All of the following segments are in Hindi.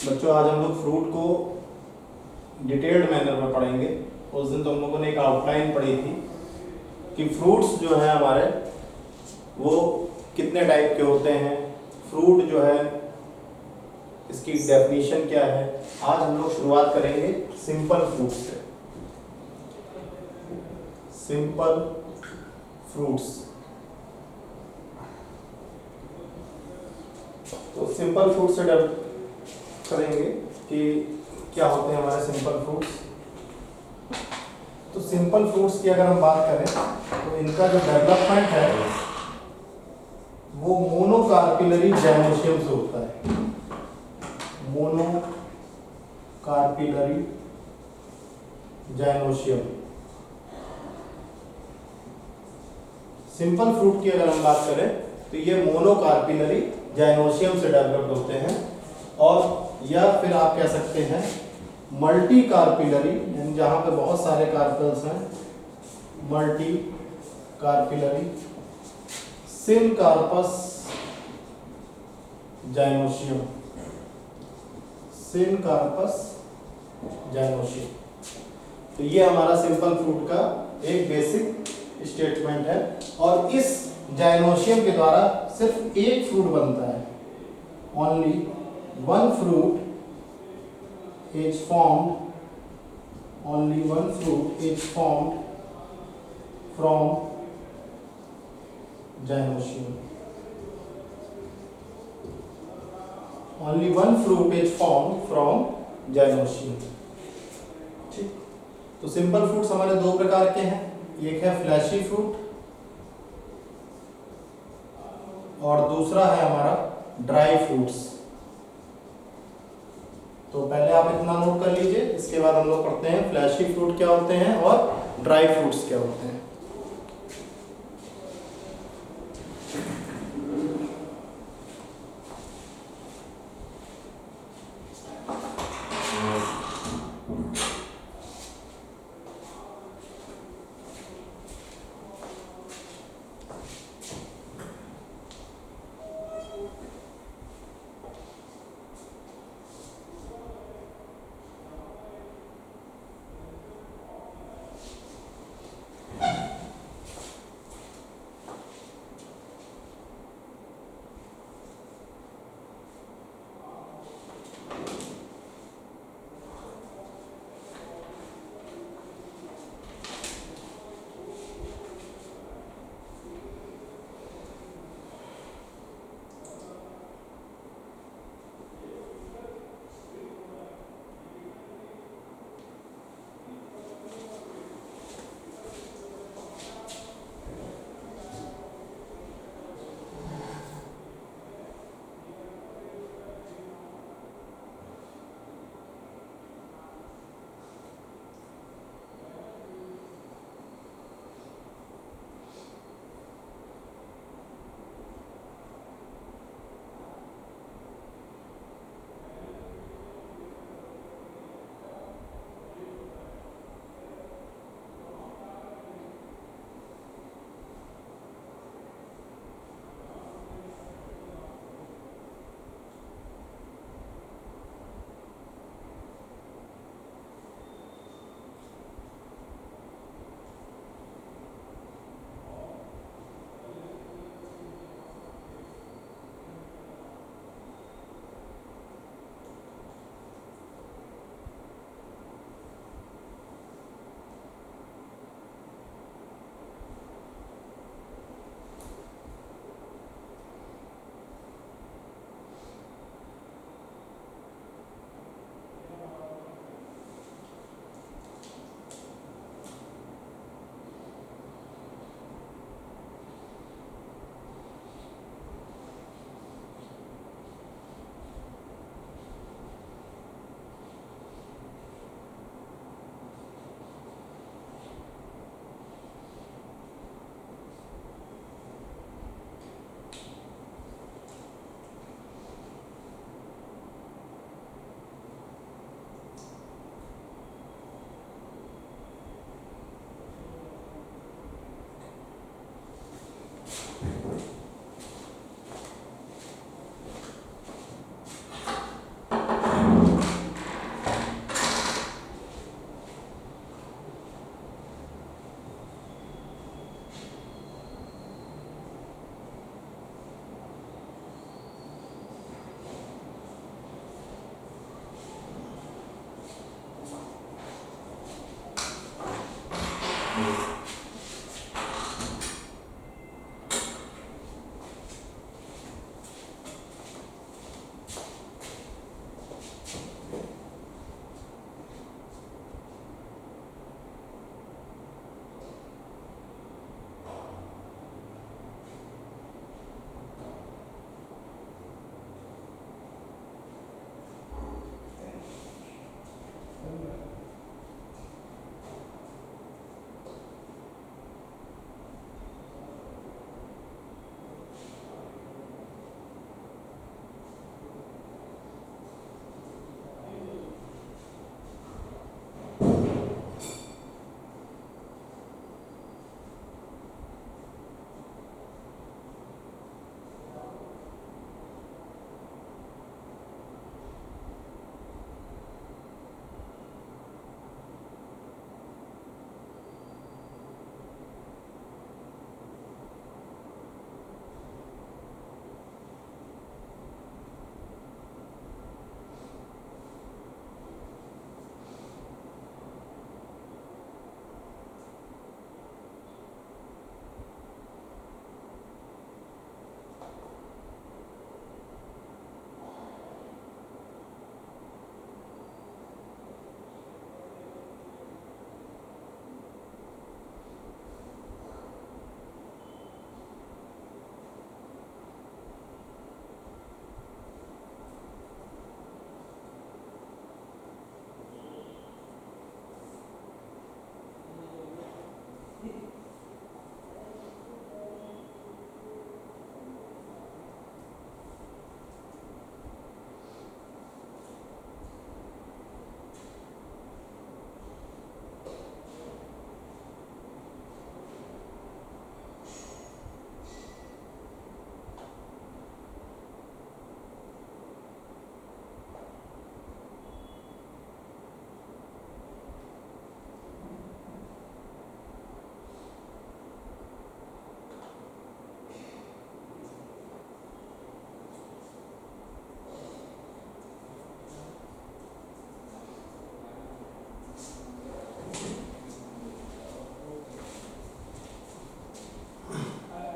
बच्चों आज हम लोग फ्रूट को डिटेल्ड मैनर में पढ़ेंगे। उस दिन तो हम लोगों ने एक आउटलाइन पढ़ी थी कि फ्रूट्स जो है हमारे वो कितने टाइप के होते हैं, फ्रूट जो है इसकी डेफिनेशन क्या है। आज हम लोग शुरुआत करेंगे सिंपल फ्रूट से। Simple fruits. तो सिंपल फ्रूट से करेंगे कि क्या होते हैं हमारे सिंपल फ्रूट्स। तो सिंपल फ्रूट्स की अगर हम बात करें तो इनका जो डेवलपमेंट है वो मोनोकार्पिलरी जाइनोसियम से होता है। मोनोकार्पिलरी जाइनोसियम। सिंपल फ्रूट की अगर हम बात करें तो ये मोनोकार्पिलरी जाइनोसियम से डेवलप्ड होते हैं, और या फिर आप कह सकते हैं मल्टी कार्पिलरी, यानी जहां पे बहुत सारे कार्पल्स हैं, मल्टी कार्पिलरी सिनकार्पस जाइनोसियम। सिनकार्पस जाइनोसियम। तो ये हमारा सिंपल फ्रूट का एक बेसिक स्टेटमेंट है, और इस जाइनोसियम के द्वारा सिर्फ एक फ्रूट बनता है। Only one fruit is formed, only one fruit is formed from gynosium. Only one fruit is formed from gynosium. ठीक। तो सिंपल फ्रूट्स हमारे दो प्रकार के हैं, एक है फ्लैशी फ्रूट और दूसरा है हमारा ड्राई फ्रूट्स। तो पहले आप इतना नोट कर लीजिए, इसके बाद हम लोग पढ़ते हैं फ्लैशी फ्रूट क्या होते हैं और ड्राई फ्रूट्स क्या होते हैं।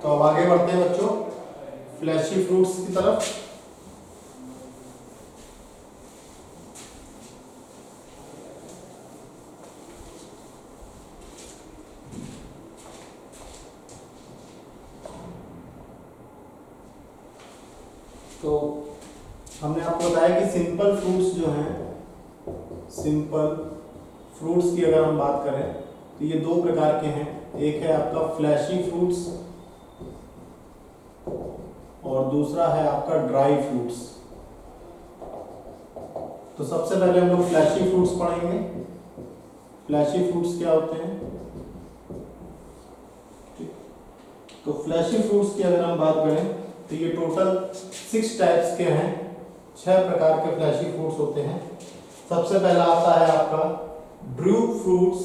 तो अब आगे बढ़ते हैं बच्चों फ्लैशी फ्रूट्स की तरफ। तो हमने आपको बताया कि सिंपल फ्रूट्स जो हैं, सिंपल फ्रूट्स की अगर हम बात करें तो ये दो प्रकार के हैं। एक है आपका फ्लैशी फ्रूट्स और दूसरा है आपका ड्राई फ्रूट्स। तो सबसे पहले हम लोग फ्लैशी फ्रूट्स पढ़ेंगे। फ्लैशी फ्रूट्स क्या होते हैं? तो फ्लैशी फ्रूट्स की अगर हम बात करें तो ये टोटल 6 टाइप्स के हैं, 6 प्रकार के फ्लैशी फ्रूट्स होते हैं। सबसे पहला आता है आपका ड्रूप फ्रूट्स,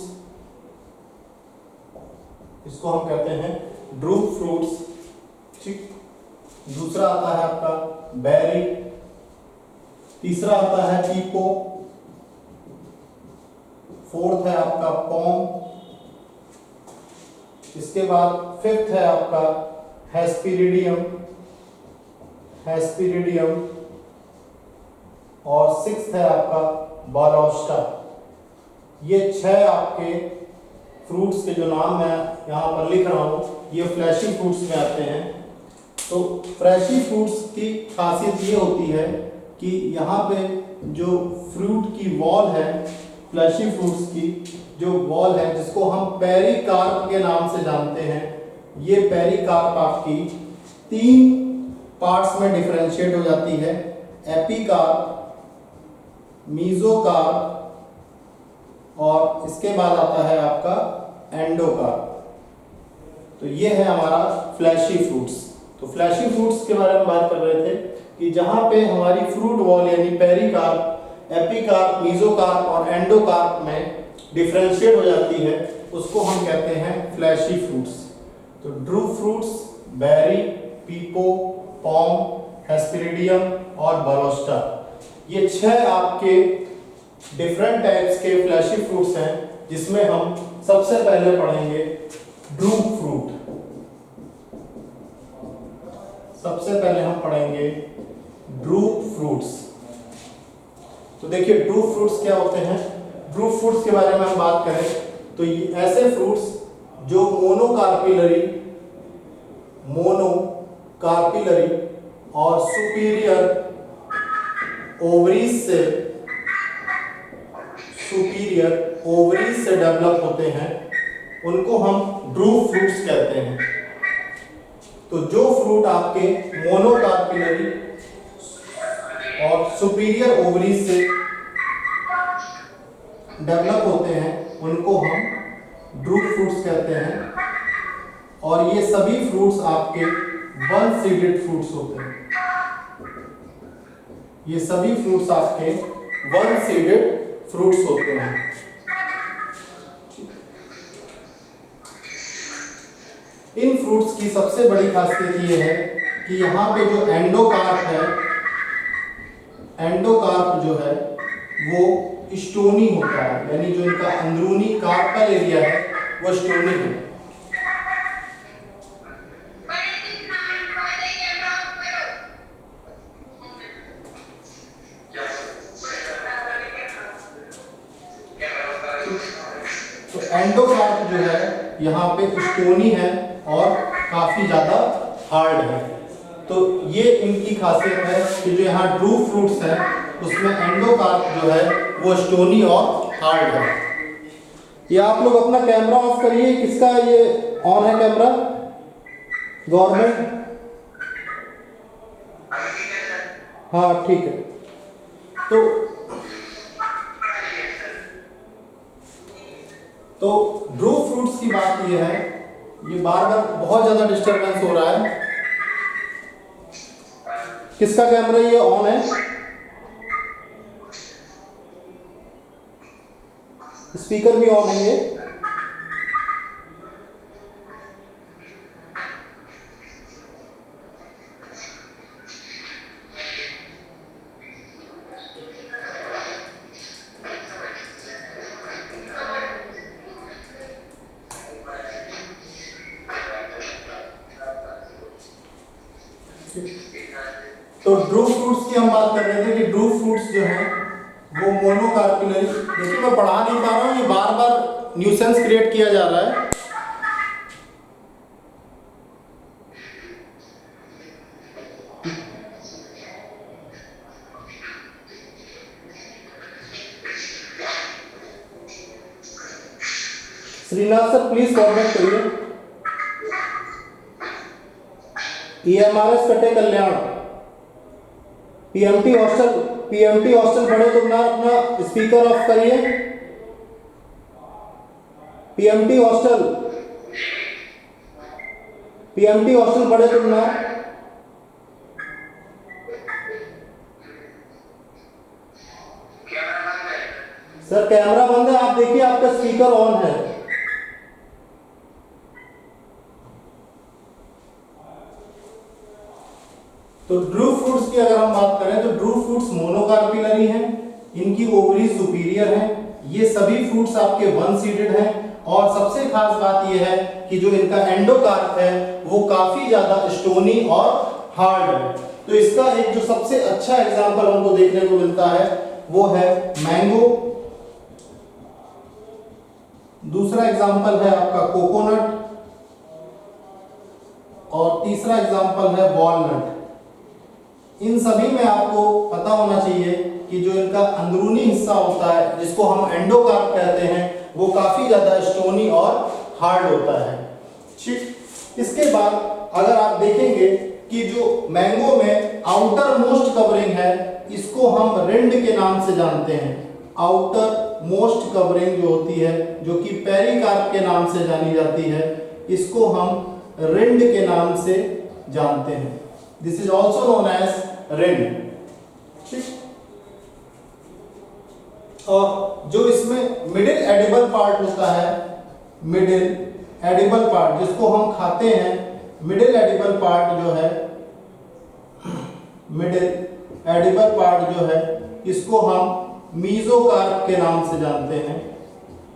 इसको हम कहते हैं ड्रूप फ्रूट्स, ठीक। दूसरा आता है आपका बेरी, तीसरा आता है पीपो, फोर्थ है आपका पॉम, इसके बाद फिफ्थ है आपका हेस्पिरिडियम, और सिक्स्थ है आपका बालोस्टा। ये 6 आपके फ्रूट्स के जो नाम मैं यहाँ पर लिख रहा हूँ ये फ्लैशी फ्रूट्स में आते हैं। तो फ्लैशी फ्रूट्स की खासियत ये होती है कि यहाँ पे जो फ्रूट की वॉल है, फ्लैशी फ्रूट्स की जो वॉल है जिसको हम पेरिकार्प के नाम से जानते हैं, ये पेरिकार्प आपकी 3 पार्ट्स में डिफरेंशिएट हो जाती है, एपिकार्प, मीजोकार्प और इसके बाद आता है आपका एंडोकार्प। तो ये है हमारा फ्लैशी फ्रूट्स। तो फ्लैशी फ्रूट्स के बारे में बात कर रहे थे कि जहां पे हमारी फ्रूट वॉल यानी पेरिकार्प, एपिकार्प, मीजोकार्प और एंडोकार्प में डिफरेंशिएट हो जाती है उसको हम कहते हैं फ्लैशी फ्रूट्स। तो ड्रूप फ्रूट्स, बेरी, पीपो, पॉम, हेस्पिरिडियम और बालोस्टा, ये 6 आपके डिफरेंट टाइप्स के फ्लैशी फ्रूट्स हैं जिसमें हम सबसे पहले पढ़ेंगे ड्रूप फ्रूट। सबसे पहले हम पढ़ेंगे ड्रूप फ्रूट्स। तो देखिए ड्रूप फ्रूट्स क्या होते हैं। ड्रूप फ्रूट्स के बारे में हम बात करें तो ये ऐसे फ्रूट्स जो मोनोकार्पिलरी और सुपीरियर ओवरीज से डेवलप होते हैं, उनको हम ड्रूप फ्रूट्स कहते हैं। तो जो फ्रूट आपके मोनोकार्पिलरी और सुपीरियर ओवरीज से डेवलप होते हैं, उनको हम ड्रूप फ्रूट्स कहते हैं। और ये सभी फ्रूट्स आपके वन सीडेड फ्रूट्स होते हैं। ये सभी फ्रूट्स आपके वन सीडेड फ्रूट्स होते हैं। इन फ्रूट्स की सबसे बड़ी खासियत ये है कि यहाँ पे जो एंडोकार्प जो है वो स्टोनी होता है, यानी जो इनका अंदरूनी कार्पल एरिया है वो स्टोनी है। तो एंडोकार्प जो है यहाँ पे स्टोनी है और काफी ज्यादा हार्ड है। तो ये इनकी खासियत है कि जो यहाँ ड्रूप फ्रूट्स है उसमें एंडोकार्प जो है वो स्टोनी और हार्ड है। ये आप लोग अपना कैमरा ऑफ करिए। किसका ये ऑन है कैमरा? गवर्नमेंट? हाँ ठीक है। तो ड्रूप फ्रूट्स की बात ये है, ये बार बार बहुत ज्यादा डिस्टरबेंस हो रहा है। किसका कैमरा ये ऑन है? स्पीकर भी ऑन है ये? तो ड्रूप फ्रूट्स की हम बात कर रहे थे कि ड्रूप फ्रूट्स जो हैं वो मोनोकार्पिलरी। देखिए मैं पढ़ा नहीं पा रहा हूँ, ये बार बार न्यूसेंस क्रिएट किया जा रहा है। श्रीनाथ सर प्लीज फॉरवर्ड करिए। EMRS कटे कल्याण, पीएमटी हॉस्टल पढ़े तो ना अपना स्पीकर ऑफ करिए। पीएमटी हॉस्टल पढ़े तो ना। सर कैमरा बंद है, आप देखिए आपका स्पीकर ऑन है। तो ड्रूप फ्रूट्स की अगर हम बात करें तो ड्रूप फ्रूट्स मोनोकार्पिलरी हैं, इनकी ओवरी सुपीरियर है। ये सभी फ्रूट्स आपके वन सीडेड हैं और सबसे खास बात यह है कि जो इनका एंडोकार्प है वो काफी ज्यादा स्टोनी और हार्ड है। तो इसका एक जो सबसे अच्छा एग्जांपल हमको देखने को मिलता है वो है मैंगो। दूसरा एग्जांपल है आपका कोकोनट और तीसरा एग्जांपल है वॉलनट। इन सभी में आपको पता होना चाहिए कि जो इनका अंदरूनी हिस्सा होता है जिसको हम एंडोकार्प कहते हैं वो काफी ज्यादा स्टोनी और हार्ड होता है। ठीक, इसके बाद अगर आप देखेंगे कि जो मैंगो में आउटर मोस्ट कवरिंग है इसको हम रिंड के नाम से जानते हैं। आउटर मोस्ट कवरिंग जो होती है जो कि पेरिकार्प के नाम से जानी जाती है, इसको हम रिंड के नाम से जानते हैं। This is also known as rind. ठीक, और जो इसमें मिडिल एडिबल पार्ट होता है, मिडिल एडिबल पार्ट जिसको हम खाते हैं, मिडिल एडिबल पार्ट जो है, मिडिल एडिबल पार्ट जो है इसको हम मीजोकार्प के नाम से जानते हैं।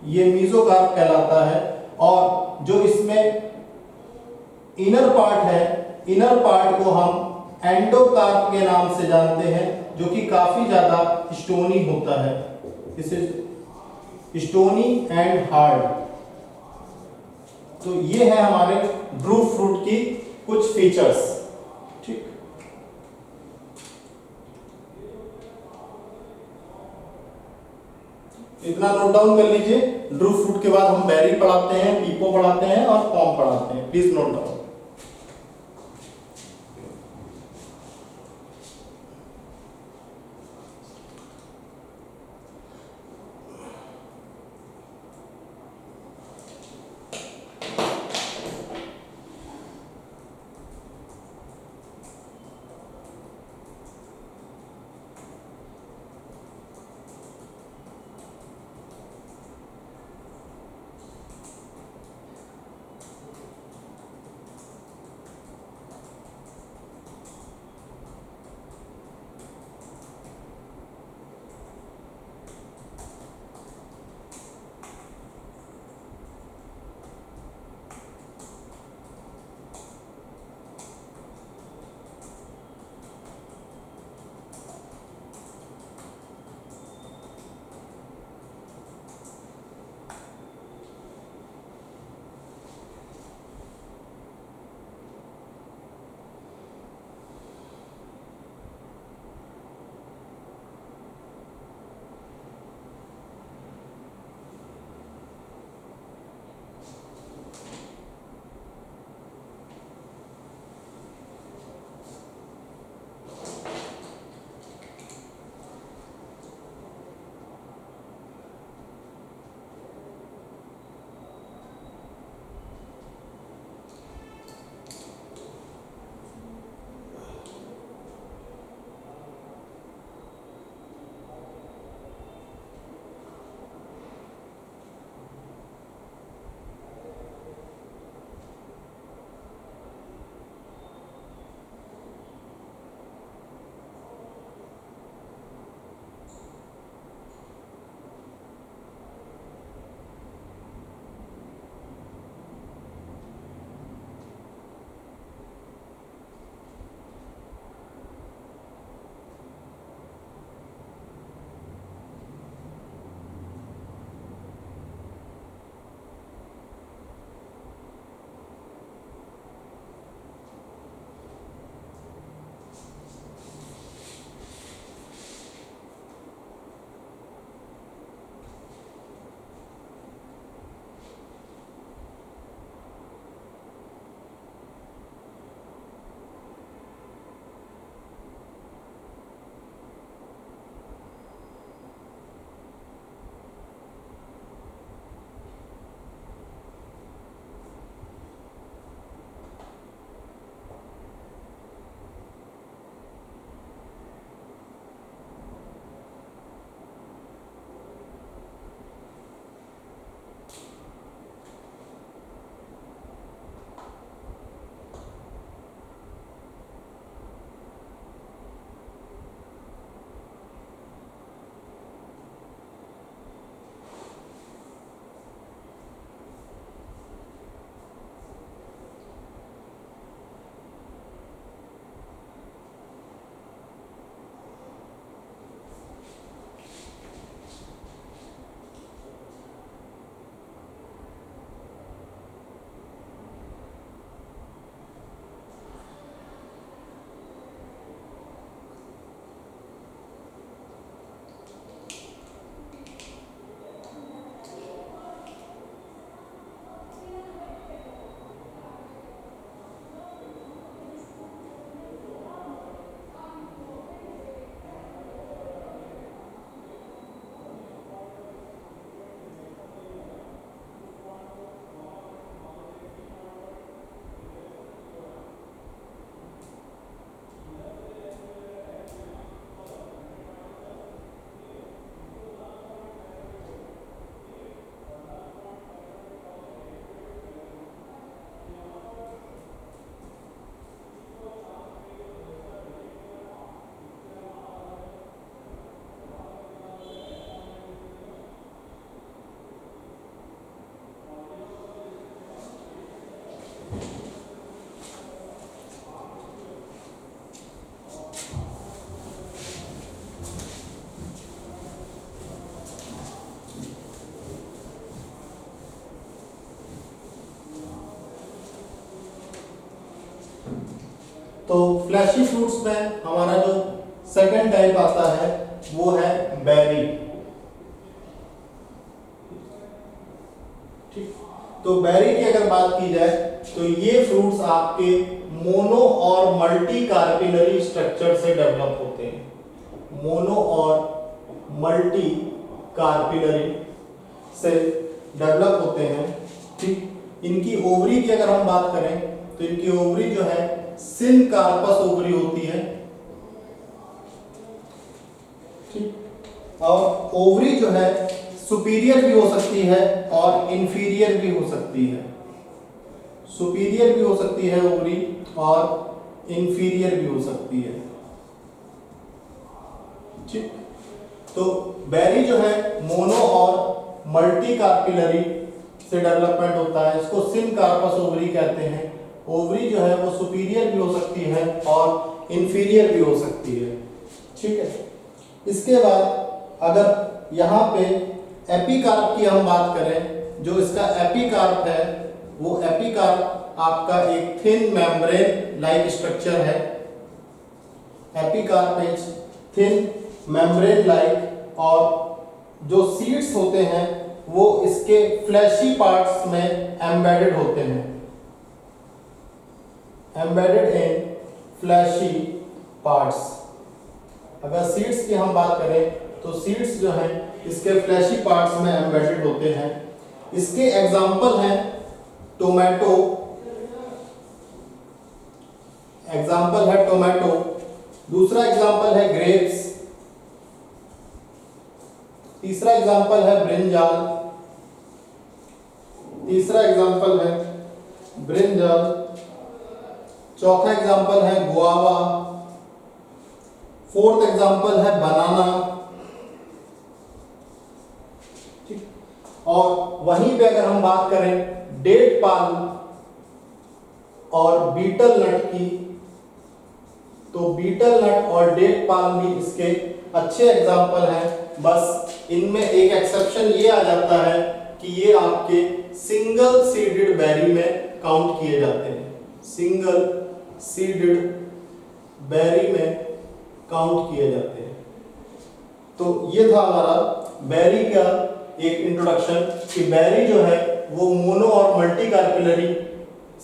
ये मीजोकार्प कहलाता है। और जो इसमें इनर पार्ट है, इनर पार्ट को हम एंडोकार्प के नाम से जानते हैं, जो कि काफी ज्यादा स्टोनी होता है, इसे स्टोनी एंड हार्ड। तो ये है हमारे ड्रू फ्रूट की कुछ फीचर्स। ठीक, इतना नोट डाउन कर लीजिए। ड्रू फ्रूट के बाद हम बेरी पढ़ाते हैं, पीपो पढ़ाते हैं और पॉम पढ़ाते हैं। Please note down. तो फ्लैशी फ्रूट्स में हमारा जो सेकंड टाइप आता है वो है बेरी। ठीक, तो बेरी की अगर बात की जाए तो ये फ्रूट्स आपके मोनो और मल्टी कार्पिलरी स्ट्रक्चर से डेवलप होते हैं। मोनो और मल्टी कार्पिलरी से डेवलप होते हैं। ठीक, इनकी ओवरी की अगर हम बात करें तो इनकी ओवरी जो है सिनकार्पस ओवरी होती है। ठीक, और ओवरी जो है सुपीरियर भी हो सकती है और इंफीरियर भी हो सकती है। सुपीरियर भी हो सकती है ओवरी और इंफीरियर भी हो सकती है। ठीक, तो बेरी जो है मोनो और मल्टी कार्पिलरी से डेवलपमेंट होता है। इसको सिनकार्पस ओवरी कहते हैं। ओवरी जो है वो सुपीरियर भी हो सकती है और इंफीरियर भी हो सकती है। ठीक है, इसके बाद अगर यहाँ पे एपिकार्प की हम बात करें, जो इसका एपिकार्प है वो एपिकार्प आपका एक थिन मेम्ब्रेन लाइक स्ट्रक्चर है। Epicarp is thin membrane like, और जो सीड्स होते हैं वो इसके फ्लैशी पार्ट्स में एम्बेडेड होते हैं। Embedded in fleshy parts. अगर सीड्स की हम बात करें तो सीड्स जो हैं इसके फ्लैशी पार्ट्स में एम्बेडेड होते हैं। इसके एग्जाम्पल हैं टोमेटो, एग्जाम्पल है टोमेटो। दूसरा एग्जाम्पल है ग्रेप्स। तीसरा एग्जाम्पल है ब्रिंजाल। तीसरा एग्जाम्पल है ब्रिंजाल। चौथा एग्जाम्पल है गुआवा। फोर्थ एग्जाम्पल है बनाना। ठीक, और वहीं पे अगर हम बात करें डेट पाल्म और बीटल नट की, तो बीटल नट और डेट पाल्म भी इसके अच्छे एग्जाम्पल हैं। बस इनमें एक एक्सेप्शन ये आ जाता है कि ये आपके सिंगल सीडेड बेरी में काउंट किए जाते हैं। सिंगल सीडेड बेरी में काउंट किए जाते हैं। तो ये था हमारा बेरी का एक इंट्रोडक्शन कि बेरी जो है वो मोनो और मल्टी कार्पिलरी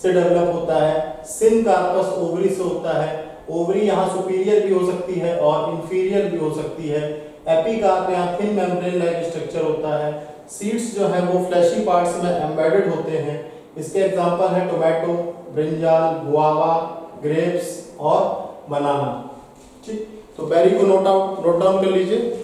से डेवलप होता है। सिनकार्पस ओवरी से होता है। ओवरी यहाँ सुपीरियर भी हो सकती है और इंफीरियर भी हो सकती है। एपिकार्प यहाँ थिन मेम्ब्रेन लाइक स्ट्रक्चर होता है। सीड्स जो है वो फ्लैशी पार्ट्स में एम्बेडेड होते हैं। इसके एग्जांपल है टोमेटो, ब्रिंजाल, गुआवा, ग्रेप्स और बनाना। ठीक, तो बेरी को नोट डाउन कर लीजिए।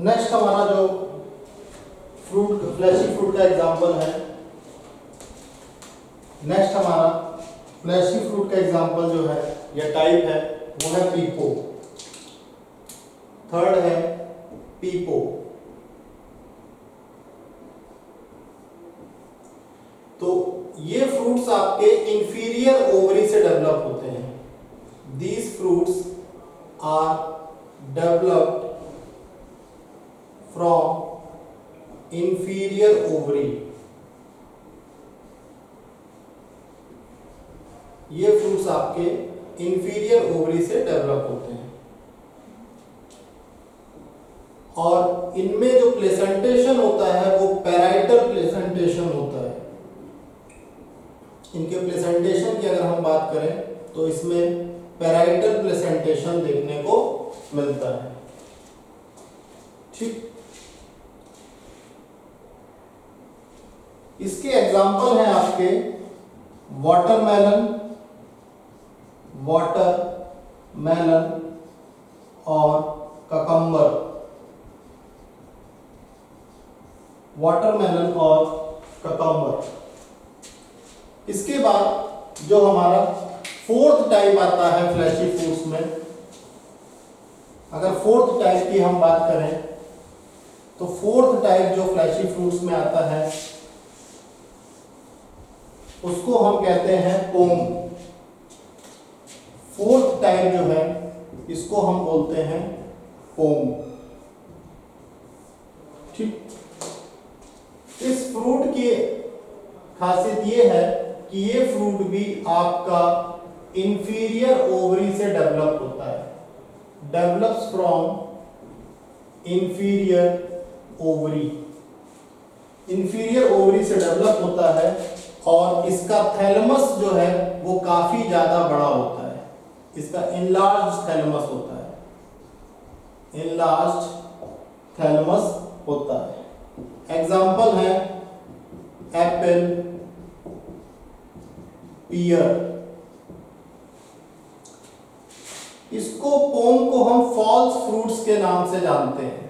नेक्स्ट हमारा जो फ्रूट फ्लैशी फ्रूट का एग्जांपल है, नेक्स्ट हमारा फ्लैशी फ्रूट का एग्जांपल जो है या टाइप है वो है पीपो। थर्ड है पीपो। तो ये फ्रूट्स आपके इंफीरियर ओवरी से डेवलप होते हैं। These fruits are developed from inferior ovary. ये फ्रूट्स आपके इंफीरियर ओवरी से डेवलप होते हैं और इनमें जो प्लेसेंटेशन होता है वो पैराइटल प्लेसेंटेशन होता है। इनके प्लेसेंटेशन की अगर हम बात करें तो इसमें पैराइटल प्लेसेंटेशन देखने को मिलता है। ठीक, इसके एग्जाम्पल हैं आपके वाटरमेलन, और ककम्बर। वाटरमेलन और ककम्बर। इसके बाद जो हमारा फोर्थ टाइप आता है फ्लैशी फ्रूट्स में, अगर फोर्थ टाइप की हम बात करें तो फोर्थ टाइप जो फ्लैशी फ्रूट्स में आता है उसको हम कहते हैं पोम। फोर्थ टाइप जो है इसको हम बोलते हैं पोम। ठीक, इस फ्रूट की खासियत ये है कि ये फ्रूट भी आपका इंफीरियर ओवरी से डेवलप होता है। Develops from inferior ovary. Inferior ovary से डेवलप होता है और इसका थैलेमस जो है वो काफी ज्यादा बड़ा होता है। इसका इनलार्ज थैलेमस होता है। इनलार्ज थैलेमस होता है। एग्जाम्पल है एप्पल, पियर। इसको पोम को हम फॉल्स फ्रूट्स के नाम से जानते हैं।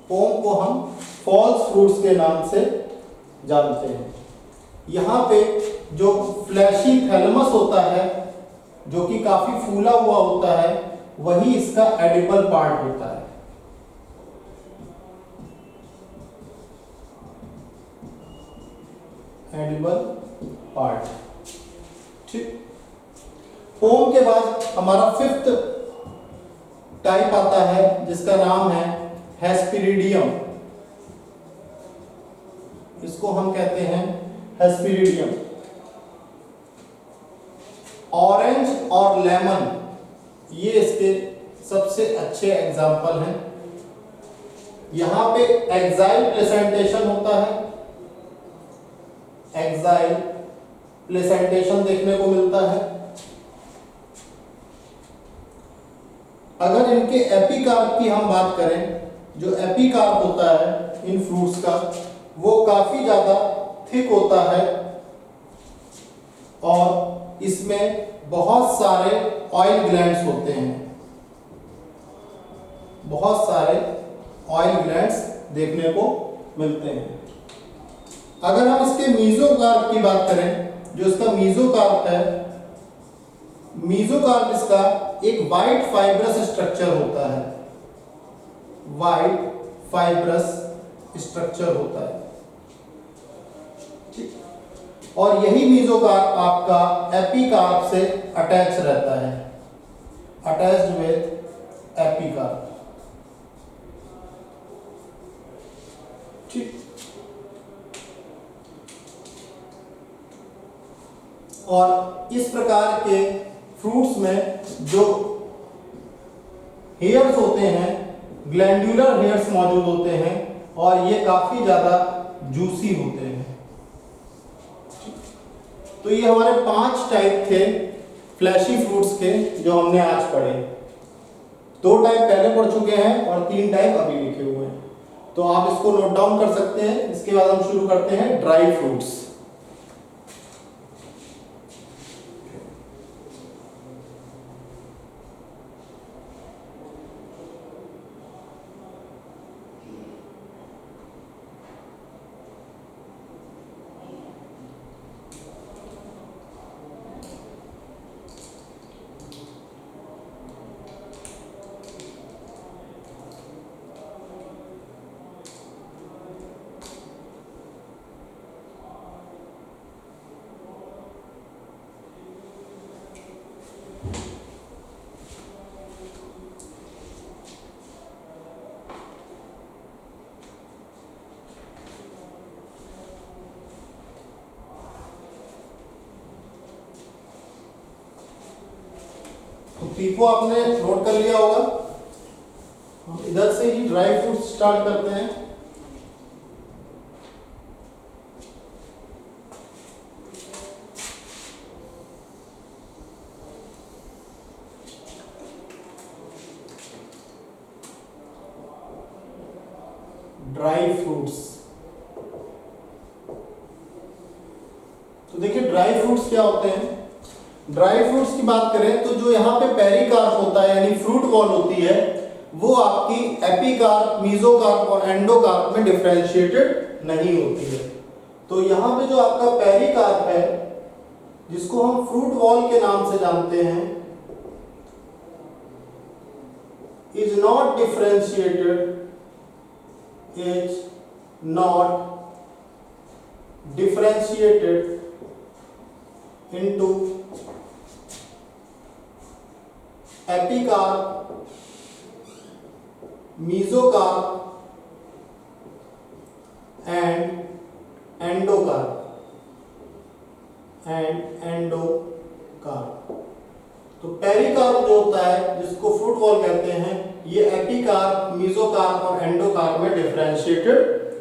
पोम को हम फॉल्स फ्रूट्स के नाम से जानते हैं। यहाँ पे जो फ्लैशी थैलेमस होता है जो कि काफी फूला हुआ होता है वही इसका एडिबल पार्ट होता है। Edible part. ठीक, पोम के बाद हमारा फिफ्थ टाइप आता है जिसका नाम है हेस्पेरिडियम। इसको हम कहते हैं हेस्पेरिडियम। ऑरेंज और लेमन ये इसके सबसे अच्छे एग्जाम्पल हैं। यहां पे एक्साइल प्लेसेंटेशन होता है। एक्साइल प्लेसेंटेशन देखने को मिलता है। अगर इनके एपिकार्प की हम बात करें, जो एपिकार्प होता है इन फ्रूट्स का वो काफी ज्यादा थिक होता है और इसमें बहुत सारे ऑयल ग्लैंड्स होते हैं। बहुत सारे ऑयल ग्लैंड्स देखने को मिलते हैं। अगर हम इसके मीजोकार्प की बात करें, जो इसका मीजोकार्प है, मीजोकार्प इसका एक वाइट फाइब्रस स्ट्रक्चर होता है। वाइट फाइब्रस स्ट्रक्चर होता है। और यही मीजोकार्प आपका एपिकार्प से अटैच रहता है। Attached with epicarp. ठीक, और इस प्रकार के फ्रूट्स में जो हेयर्स होते हैं, ग्लैंडुलर हेयर्स मौजूद होते हैं और ये काफी ज्यादा जूसी होते हैं। तो ये हमारे 5 टाइप थे फ्लैशी फ्रूट्स के जो हमने आज पढ़े। 2 टाइप पहले पढ़ चुके हैं और 3 टाइप अभी लिखे हुए हैं। तो आप इसको नोट डाउन कर सकते हैं। इसके बाद हम शुरू करते हैं ड्राई फ्रूट्स। पीपो आपने नोट कर लिया होगा। हम इधर से ही ड्राई फ्रूट स्टार्ट करते हैं। ड्राई फ्रूट्स, तो देखिए ड्राई फ्रूट्स क्या होते हैं। ड्राई फ्रूट्स की बात करें तो जो यहाँ पे पेरिकार्प होता है यानी फ्रूट वॉल होती है, वो आपकी एपिकार्प, मीजोकार्प और एंडोकार्प में डिफरेंशिएटेड नहीं होती है। तो यहाँ पे जो आपका पेरिकार्प है, जिसको हम फ्रूट वॉल के नाम से जानते हैं, is not differentiated into epicarp, mesocarp and endocarp तो पेरिकार्प जो होता है, जिसको फ्रूट वॉल कहते हैं, ये एपिकार्प, मीजोकार्प और एंडोकार्प में डिफरेंशिएटेड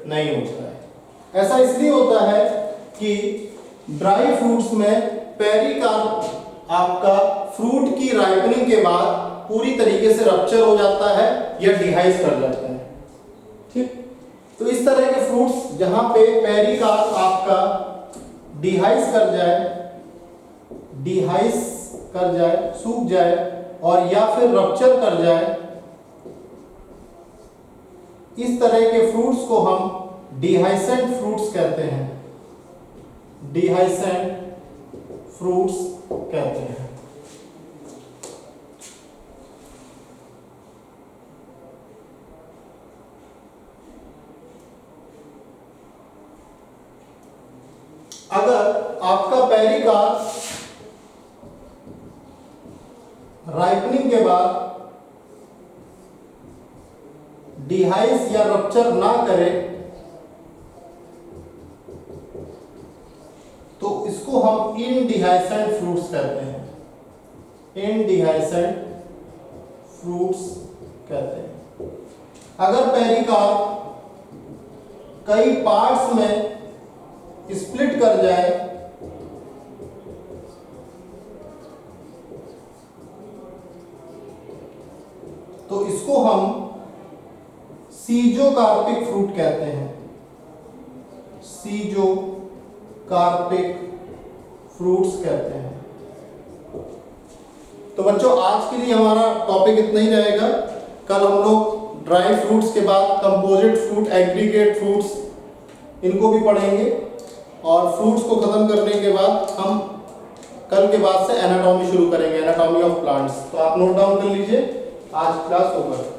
नहीं होता है। ऐसा इसलिए होता है कि ड्राई फ्रूट्स में पेरिकार्प आपका फ्रूट की राइपनिंग के बाद पूरी तरीके से रप्चर हो जाता है या डिहाइस कर जाता है। ठीक, तो इस तरह के फ्रूट्स जहां पे पेरिकार्प आपका डिहाइस कर जाए, सूख जाए और या फिर रप्चर कर जाए, इस तरह के फ्रूट्स को हम डिहाइसेंट फ्रूट्स कहते हैं। डिहाइसेंट फ्रूट्स कहते हैं। अगर आपका पेरिकार्प राइपनिंग के बाद डिहाइस या रप्चर ना करे तो इसको हम इनडिहाइसेंट फ्रूट्स कहते हैं। इनडिहाइसेंट फ्रूट्स कहते हैं। अगर पेरिकार्प कई पार्ट्स में स्प्लिट कर जाए तो इसको हम सीजोकार्पिक फ्रूट कहते हैं। सीजोकार्पिक फ्रूट्स कहते हैं। तो बच्चों आज के लिए हमारा टॉपिक इतना ही रहेगा। कल हम लोग ड्राई फ्रूट्स के बाद कंपोजिट फ्रूट, एग्रीगेट फ्रूट्स, इनको भी पढ़ेंगे और फ्रूट्स को खत्म करने के बाद हम कल के बाद से एनाटॉमी शुरू करेंगे, एनाटॉमी ऑफ प्लांट्स। तो आप नोट डाउन कर लीजिए, आज क्लास ओवर।